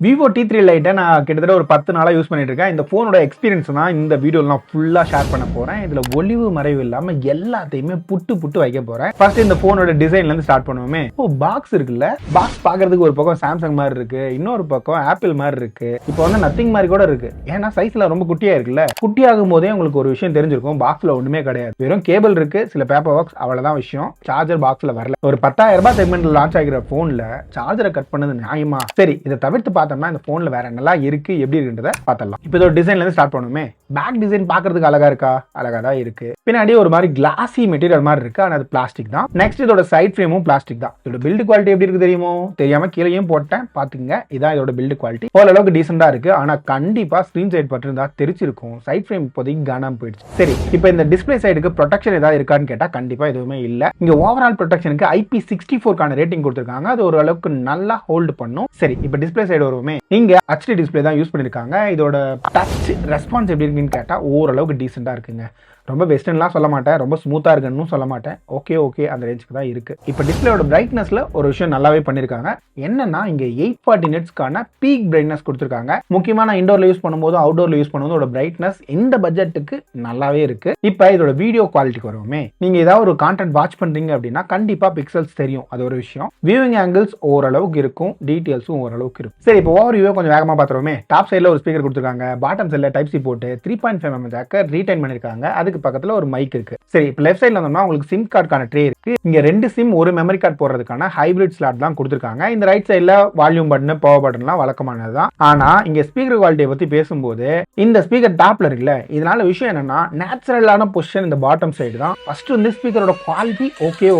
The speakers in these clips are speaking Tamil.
Vivo T3 Lite நான் கிட்டத்தட்ட ஒரு 10 நாளா யூஸ் பண்ணிட்டு இருக்கேன். இந்த ஃபோனோட எக்ஸ்பீரியன்ஸ் தான் இந்த வீடியோல நான் ஃபுல்லா ஷேர் பண்ண போறேன். இதுல ஒளிவு மறைவு இல்லாம எல்லாத்தையுமே புட்டு வைக்க போறேன். ஃபர்ஸ்ட் இந்த ஃபோனோட டிசைன்ல இருந்து ஸ்டார்ட் பண்ணுவோமே. பாக்ஸ் இருக்குல்ல, பாக்ஸ் பாக்குறதுக்கு ஒரு பக்கம் சாம்சங் மாதிரி இருக்கு, இன்னொரு பக்கம் ஆப்பிள் மாதிரி இருக்கு, இப்போ வந்து நத்திங் மாதிரி கூட இருக்கு. ஏன்னா சைஸ்ல ரொம்ப குட்டியா இருக்குல்ல. குட்டியாகும் போதே உங்களுக்கு ஒரு விஷயம் தெரிஞ்சிருக்கும், பாக்ஸ்ல ஒண்ணுமே கிடையாது, வெறும் கேபிள் இருக்கு, சில பேப்பர் ஒர்க்ஸ், அவ்வளவுதான் விஷயம். சார்ஜர் பாக்ஸ்ல வரல. ஒரு 10,000 ரூபாய் செக்மெண்ட்ல லான்ச் ஆகிற போன்ல சார்ஜரை கட் பண்ணது நியாயமா? சரி, இதை தவிர்த்து பார்த்தோம்னா இந்த போன்ல வேற நல்லா இருக்கு, எப்படி இருக்குன்றத பார்த்தலாம். இப்போ இதோட டிசைன்ல இருந்து ஸ்டார்ட் பண்ணுமே. பேக் டிசைன் பாக்குறதுக்கு அழகா இருக்கா? அழகா தான் இருக்கு. பின்னாடி ஒரு மாதிரி கிளாசி மெட்டீரியல் மாதிரி இருக்கு, ஆனா அது பிளாஸ்டிக் தான். நெக்ஸ்ட் இதோட சைட் ஃப்ரேமும் பிளாஸ்டிக் தான். இதோட பில்ட் குவாலிட்டி எப்படி இருக்கு தெரியுமோ? தெரியாம கீழேயும் போட்டேன், பாத்துங்க. இதான் இதோட பில்ட் குவாலிட்டி. ஓரளவுக்கு டீசெண்டா இருக்கு, ஆனா கண்டிப்பா ஸ்கிரீன் சைட் பட்டிருந்தா தெரிச்சிருக்கும். சைட் ஃப்ரேம் இப்போதைக்கு காணாம போயிடுச்சு. சரி, இப்போ இந்த டிஸ்பிளே சைடுக்கு ப்ரொடெக்ஷன் ஏதாவது இருக்கான்னு கேட்டா கண்டிப்பா எதுவுமே இல்ல. இங்க ஓவரால் ப்ரொடெக்ஷனுக்கு IP64 ரேட்டிங் கொடுத்திருக்காங்க. அது ஓரளவுக்கு நல்லா ஹோல்ட் பண்ணும். சரி, இப்போ டிஸ்பிளே சைடு வருவோமே. இங்க HD டிஸ்பிளே தான் யூஸ் பண்ணிருக்காங்க. இதோட டச் ரெஸ்பான்ஸ் எப்படி இருக்குன்னு கேட்டா ஓரளவுக்கு டீசெண்டா இருக்குங்க. ரொம்ப வெஸ்டர்ன்லாம் சொல்ல மாட்டேன், ரொம்ப ஸ்மூத்தா இருக்குன்னு சொல்ல மாட்டேன். ஓகே அந்த ரேஞ்சுக்கு தான் இருக்கு. இப்போ டிஸ்பிளேயோட பிரைட்னஸ்ல ஒரு விஷயம் நல்லாவே பண்ணிருக்காங்க. என்னன்னா இங்க 840 நிட்ஸ்க்கான பீக் பிரைட்னஸ் கொடுத்திருக்காங்க. முக்கியமா நான் இண்டோர்ல யூஸ் பண்ணும்போது அவுட்டோர்ல யூஸ் பண்ணும்போது பிரைட்னஸ் இந்த பட்ஜெட்டுக்கு நல்லாவே இருக்கு. இப்போ இதோட வீடியோ குவாலிட்டிக்கு வருவோமே. நீங்க ஏதாவது ஒரு கான்டென்ட் வாட்ச் பண்றீங்க அப்படின்னா கண்டிப்பா பிக்சல்ஸ் தெரியும், அது ஒரு விஷயம். வியூவிங் ஆங்கிள்ஸ் ஓரளவுக்கு இருக்கும், டீடைல்ஸும் ஓரளவுக்கு இருக்கும். சரி, இப்போ ஓவர் வியூவை கொஞ்சம் வேகமா பாத்துருவோமே. டாப் சைட்ல ஒரு ஸ்பீக்கர் கொடுத்திருக்காங்க, பாட்டம் சைட்ல டைப் சி போட்டு 3.5mm ஜாக்க ரீடைன் பண்ணிருக்காங்க. அதுக்கு பக்கத்துல ஒரு மைக் இருக்கு. சரி, இப்போ லெஃப்ட் சைடுல வந்தோம்னா உங்களுக்கு சிம் கார்டுக்கான ட்ரே இருக்கு. இங்க 2 சிம் ஒரு மெமரி கார்டு போடுறதுக்கான ஹைபிரிட் ஸ்லாட் தான் கொடுத்திருக்காங்க. இந்த ரைட் சைடுல வால்யூம் பட்டன், பவர் பட்டன்லாம் வழக்கமானதுதான். ஆனா இங்க ஸ்பீக்கர் குவாலிட்டியை பத்தி பேசும்போது இந்த ஸ்பீக்கர் டாப்ல இருக்குல்ல, இதனால விஷயம் என்னன்னா நேச்சுரலான பொசிஷன் இந்த பாட்டம் சைடு தான். ஃபர்ஸ்ட் வந்து ஸ்பீக்கரோட குவாலிட்டி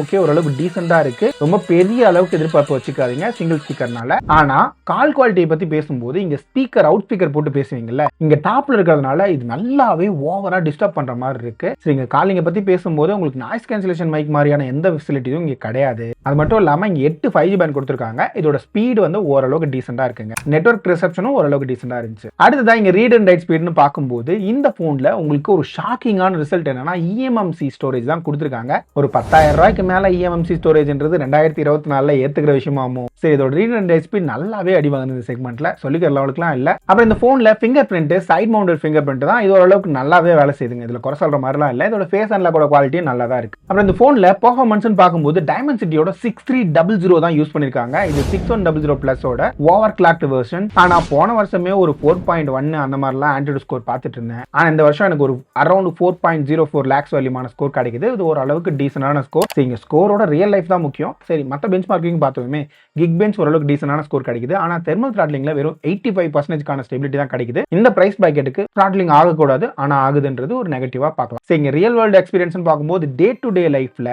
ஓகே ஓரளவுக்கு டீசெண்டா இருக்கு. ரொம்ப பெரிய அளவுக்கு எதிர்பார்ப்பு வச்சுக்காதீங்க சிங்கிள் ஸ்பீக்கர்னால. ஆனா கால் குவாலிட்டியை பத்தி பேசும்போது இங்க ஸ்பீக்கர் அவுட் ஸ்பீக்கர் போட்டு பேசுவீங்கல்ல, இங்க டாப்ல இருக்கிறதுனால இது நல்லாவே ஓவரா டிஸ்டர்ப் பண்ற மாதிரி இருக்கு. சரிங்க, காலிங்க பத்தி பேசும்போது உங்களுக்கு நாய்ஸ் கேன்சலேஷன் மைக் மாதிரியான எந்த ஃபெசிலிட்டியும் இங்க கிடையாது. அது மட்டும் இல்லாம இங்க 8 5G பேண்ட் கொடுத்திருக்காங்க. இதோட ஸ்பீடு வந்து ஓரளவுக்கு டீசெண்டா இருக்குங்க. நெட்வொர்க் ரிசெப்ஷனும் ஓரளவுக்கு டீசெண்டா இருந்துச்சு. அடுத்ததான் இங்க ரீட் அண்ட் ரைட் ஸ்பீடுன்னு பார்க்கும்போது இந்த போன்ல உங்களுக்கு ஒரு ஷாக்கிங்கான ரிசல்ட் என்னன்னா eMMC ஸ்டோரேஜ் தான் கொடுத்திருக்காங்க. ஒரு 10,000 ரூபாய்க்கு மேல eMMC ஸ்டோரேஜ்ன்றது 2024ல ஏத்துக்கிற விஷயமாமோ. சரி, இதோட ரீட் அண்ட் ரைட் ஸ்பீட் நல்லாவே அடி வாங்குது இந்த செக்மெண்ட்ல, சொல்லிக்கிற லெவலுக்குலாம் இல்ல. அப்புறம் இந்த போன்ல finger print, side mounted finger print தான். இது ஓரளவுக்கு நல்லாவே வேலை செய்யுதுங்க. இதுல குறை சொல்ற மாதிரிலாம் இல்ல. இதோட ஃபேஸ் அன்லாக்கோட குவாலிட்டி நல்லா தான் இருக்கு. அப்புறம் இந்த போன்ல பெர்ஃபார்மன்ஸ் பார்க்கும்போது டைமென்சிட்டியோட 6300 தான் யூஸ் பண்ணிருக்காங்க. இது 6100 பிளஸோட ஓவர் கிளாக்ட் வெர்ஷன். ஆனா போன வருஷமே ஒரு 4.1 அந்த மாதிரிலாம் ஆண்ட்ராய்டு ஸ்கோர் பார்த்துட்டு இருந்தேன். ஆனா இந்த வருஷம் எனக்கு ஒரு அரௌண்ட் 4.04 லேக்ஸ் வேல்யூமான ஸ்கோர் கிடைக்குது. இது ஒரு அளவுக்கு டீசென்டான ஸ்கோர். சரிங்க, ஸ்கோரோட ரியல் லைஃப் தான் முக்கியம். சரி, மற்ற பெஞ்ச் மார்க்கிங் பார்த்தோமே கிக் பெஞ்ச் ஓரளவுக்கு டீசென்டான ஸ்கோர் கிடைக்குது. ஆனா தெர்மல் த்ராட்லிங்ல வெறும் 85% ஸ்டெபிலிட்டி தான் கிடைக்குது. இந்த பிரைஸ் பாக்கெட்டுக்கு த்ராட்லிங் ஆகக்கூடாது, ஆனா ஆகுதுன்றது ஒரு நெகட்டிவா பார்க்கலாம். சரிங்க, ரியல் வேர்ல்டு எக்ஸ்பீரியன்ஸ் பார்க்கும்போது டே டு டே லைஃப்ல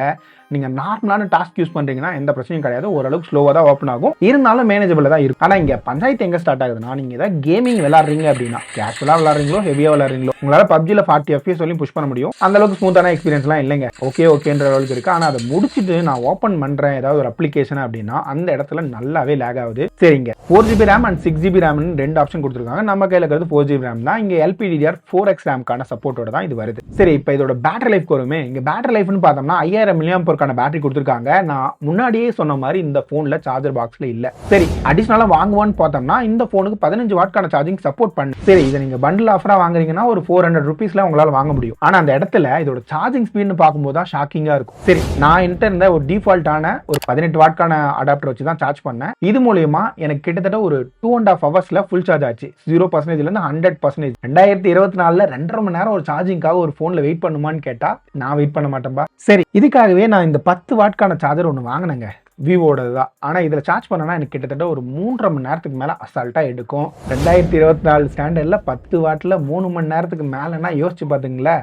நீங்க நார்மலான டாஸ்க் யூஸ் பண்றீங்கன்னா எந்த பிரச்சனையும் கிடையாது. ஓரளவுக்கு ஸ்லோவா தான் ஓப்பன் ஆகும், இருந்தாலும் மேனேஜபிளா தான் இருக்கும். ஆனா இங்க பஞ்சாயத்து எங்க ஸ்டார்ட் ஆகுதுன்னா, நீங்க ஏதாவது கேமிங் விளையாடுறீங்க அப்படின்னா, கேஷுவலா விளையாடுறீங்களோ ஹெவியா விளையாடுறீங்களோ, உங்களால PUBGல 40 FPS வரையும் புஷ் பண்ண முடியும். அந்த அளவுக்கு ஸ்மூத்தான எக்ஸ்பீரியன்ஸ்லாம் இல்லைங்க. ஓகேன்ற அளவுக்கு இருக்கு. ஆனா அதை முடிச்சுட்டு நான் ஓப்பன் பண்றேன் ஏதாவது ஒரு அப்ளிகேஷன் அப்படின்னா அந்த இடத்துல நல்லாவே லேக் ஆகுது. சரிங்க, 4GB RAM and 6GB RAM 2 option கொடுத்துருக்காங்க. நம்ம கையில இருக்கிறது 4GB RAM தான். இங்க LPDDR4X RAM-க்கான சப்போர்ட்டோட தான் இது வருது. சரி, இப்போ இதோட பேட்டரி லைஃப் வருமே. இங்க பேட்டரி லைஃப்னு பார்த்தோம்னா 5000 mAh பேட்டரி கொடுத்திருக்காங்க. நான் முன்னாடியே சொன்ன மாதிரி இந்த போன்ல சார்ஜர் பாக்ஸ்ல இல்ல. சரி, அடிஷனலா வாங்குவான்னு பார்த்தோம்னா இந்த போனுக்கு 15 வாட்கான சார்ஜிங் சப்போர்ட் பண்ணு. சரி, இதை நீங்க பண்டில் ஆஃபரா வாங்குறீங்கன்னா ஒரு 400 ரூபீஸ்ல உங்களால வாங்க முடியும். ஆனா அந்த இடத்துல இதோட சார்ஜிங் ஸ்பீட்னு பார்க்கும்போது தான் ஷாக்கிங்கா இருக்கும். சரி, நான் என்கிட்ட இருந்த ஒரு டிஃபால்ட்டான ஒரு 18 வாட்கான அடாப்டர் வச்சு தான் சார்ஜ் பண்ணேன். இது மூலமா எனக்கு கிட்டத்தட்ட ஒரு 2.5 ஹவர்ஸ்ல ஃபுல் சார்ஜ் ஆச்சு. 0%ல இருந்து 100%. 2024ல 2.5 மணி நேரம் ஒரு சார்ஜிங்காக ஒரு போன்ல வெயிட் பண்ணுமான்னு கேட்டா நான் வெயிட் பண்ண மாட்டேன்பா. சரி, இதுக்காகவே நான் இந்த 10 வாட்கான சார்ஜர் ஒன்று வாங்கினேங்க, விவோடது தான். ஆனால் இதில் சார்ஜ் பண்ணனா எனக்கு கிட்டத்தட்ட ஒரு 3.5 மணி நேரத்துக்கு மேலே அசால்ட்டாக எடுக்கும். 2024 ஸ்டாண்டர்டில் 10 வாட்டில் 3 மணி நேரத்துக்கு மேலேனா யோசிச்சு பார்த்துங்களே,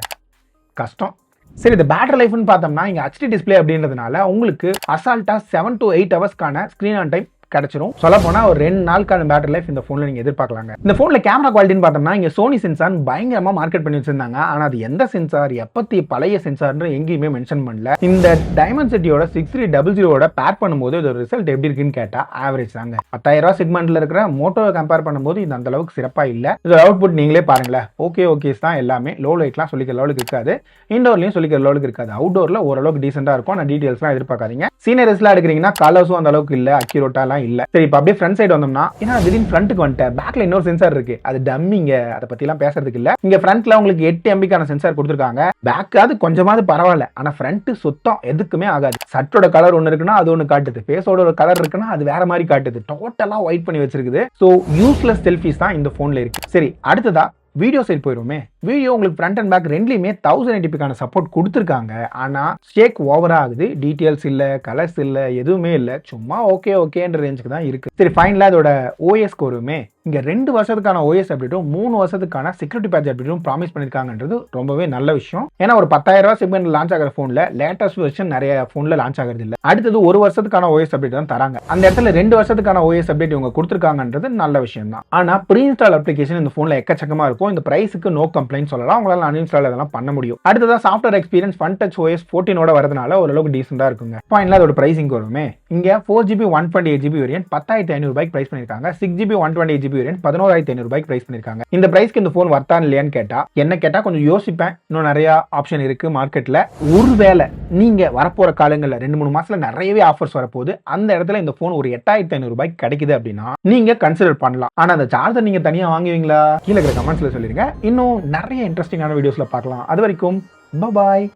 கஷ்டம். சரி, இந்த பேட்டரி லைஃப்னு பார்த்தோம்னா இங்கே HD டிஸ்பிளே அப்படின்றதுனால உங்களுக்கு அசால்ட்டாக 7 to 8 ஹவர்ஸ்க்கான ஸ்க்ரீன் ஆன் டைம் கிடைச்சிரும். சொல்ல போனா ஒரு 2 நாளுக்கான பேட்டரி லைஃப் இந்த போன்ல நீங்க எதிர்பார்க்கலாங்க. இந்த போன்ல கேமரா குவாலிட்டின்னு பார்த்தோம்னா இங்க சோனி சென்சார் பயங்கரமா மார்க்கெட் பண்ணி வச்சிருந்தாங்க. ஆனா அது எந்த சென்சார், எப்பத்தி பழைய சென்சார்னு எங்கேயுமே மென்ஷன் பண்ணல. இந்த டைமென்சிட்டியோட 6300 பேர் பண்ணும்போது இதோட ரிசல்ட் எப்படி இருக்குன்னு கேட்டா ஆவரேஜ் தாங்க. 10,000 ரூபாய் செக்மெண்ட்ல இருக்கிற மோட்டோவை கம்பேர் பண்ணும்போது இது அந்த அளவுக்கு சிறப்பா இல்ல. இதோட அவுட்புட் நீங்களே பாருங்களேன். ஓகேஸ் தான் எல்லாமே. லோ லைட்லாம் சொல்லிக்கிற லெவலுக்கு இருக்காது, இண்டோர்லயும் சொல்லிக்கிற லெவலுக்கு இருக்காது. அவுட்டோர்ல ஓரளவுக்கு டீசெண்டா இருக்கும். ஆனா டீடைல்ஸ்லாம் எதிர்பார்க்காதீங்க. சீனரிஸ்லாம் எடுக்கிறீங்கன்னா கலர்ஸும் அந்த அளவுக்கு இல்ல, அக்யூரேட்டா சென்சார்லாம் இல்ல. சரி இப்போ அப்படியே ஃப்ரண்ட் சைடு வந்தோம்னா ஏன்னா திடீர்னு ஃப்ரண்ட்டுக்கு வந்துட்டேன், பேக்ல இன்னொரு சென்சார் இருக்கு, அது டம்மிங்க, அதை பத்திலாம் பேசுறதுக்கு இல்ல. இங்க ஃப்ரண்ட்ல உங்களுக்கு 8 MBக்கான சென்சார் கொடுத்துருக்காங்க. பேக்காவது கொஞ்சமாவது பரவாயில்ல, ஆனா ஃப்ரண்ட் சுத்தம் எதுக்குமே ஆகாது. சட்டோட கலர் ஒன்று இருக்குன்னா அது ஒன்று காட்டுது, ஃபேஸோட ஒரு கலர் இருக்குன்னா அது வேற மாதிரி காட்டுது, டோட்டலா ஒயிட் பண்ணி வச்சிருக்குது. ஸோ யூஸ்லெஸ் செல்ஃபிஸ் தான் இந்த போன்ல இருக்கு. சரி அடுத்ததா வீடியோ சைடு போயிருமே. வீடியோ உங்களுக்கு ஃப்ரண்ட் அண்ட் பேக் ரெண்டுலயுமே 1080pக்கான சப்போர்ட் கொடுத்துருக்காங்க. ஆனா ஷேக் ஓவரா ஆகுது, டீடைல்ஸ் இல்ல, கலர்ஸ் இல்ல, எதுவுமே இல்ல, சும்மா ஓகே ஓகேன்ற ரேஞ்சுக்கு தான் இருக்கு. சரி ஃபைனலா இதோட OS வருமே. இங்க 2 வருஷத்துக்கான OS அப்டேட்டும் 3 வருஷத்துக்கான செக்யூரிட்டி பேட்ச் அப்டேட்டும் ப்ராமிஸ் பண்ணிருக்காங்கன்றது ரொம்பவே நல்ல விஷயம். ஏன்னா ஒரு 10,000 ரூபாய் செக்மெண்ட் லான்ச் ஆகிற போன்ல லேட்டஸ்ட் வெர்ஷன் நிறைய போன்ல லான்ச் ஆகிறது இல்ல. அடுத்தது 1 வருஷத்துக்கான OS அப்டேட் தான் தராங்க. அந்த இடத்துல 2 வருஷத்துக்கான OS அப்டேட் இவங்க கொடுத்துருக்காங்கன்றது நல்ல விஷயம் தான். ஆனா ப்ரீ இன்ஸ்டால் அப்ளிகேஷன் இந்த போன்ல எக்கச்சக்கமா இருக்கும். இந்த பிரைஸுக்கு நோ கம்ப்ளைண்ட் சொல்லலாம், உங்களால அன்இன்ஸ்டால் இதெல்லாம் பண்ண முடியும். அடுத்ததா சாஃப்ட்வேர் எக்ஸ்பீரியன்ஸ் Funtouch OS 14 வரதுனால ஓரளவுக்கு டீசெண்டா இருக்குங்க. ஃபைனலா அதோட பிரைசிங் வருமே. இங்க 4GB 128GB வேரியன்ட் 10,500 ரூபாய்க்கு பிரைஸ் பண்ணிருக்காங்க. 6GB 128GB வேரியன்ட் 11,500 ரூபாய்க்கு பிரைஸ் பண்ணிருக்காங்க. இந்த பிரைஸ்க்கு இந்த போன் வர்த்தா இல்லையான்னு கேட்டா என்ன கேட்டா கொஞ்சம் யோசிப்பேன். இன்னும் நிறைய ஆப்ஷன் இருக்கு மார்க்கெட்ல. ஒருவேளை நீங்க வரப்போற காலங்கள்ல 2-3 மாசத்துல நிறையவே ஆஃபர்ஸ் வரப்போகுது, அந்த இடத்துல இந்த போன் ஒரு 8,500 ரூபாய்க்கு கிடைக்குது அப்படின்னா நீங்க கன்சிடர் பண்ணலாம். ஆனா அந்த சார்ஜர் நீங்க தனியா வாங்குவீங்களா? கீழே இருக்கிற கமெண்ட்ஸ்ல சொல்லிருங்க. இன்னும் நிறைய இன்ட்ரெஸ்டிங்கான வீடியோஸ்ல பார்க்கலாம். அது வரைக்கும் பாய்.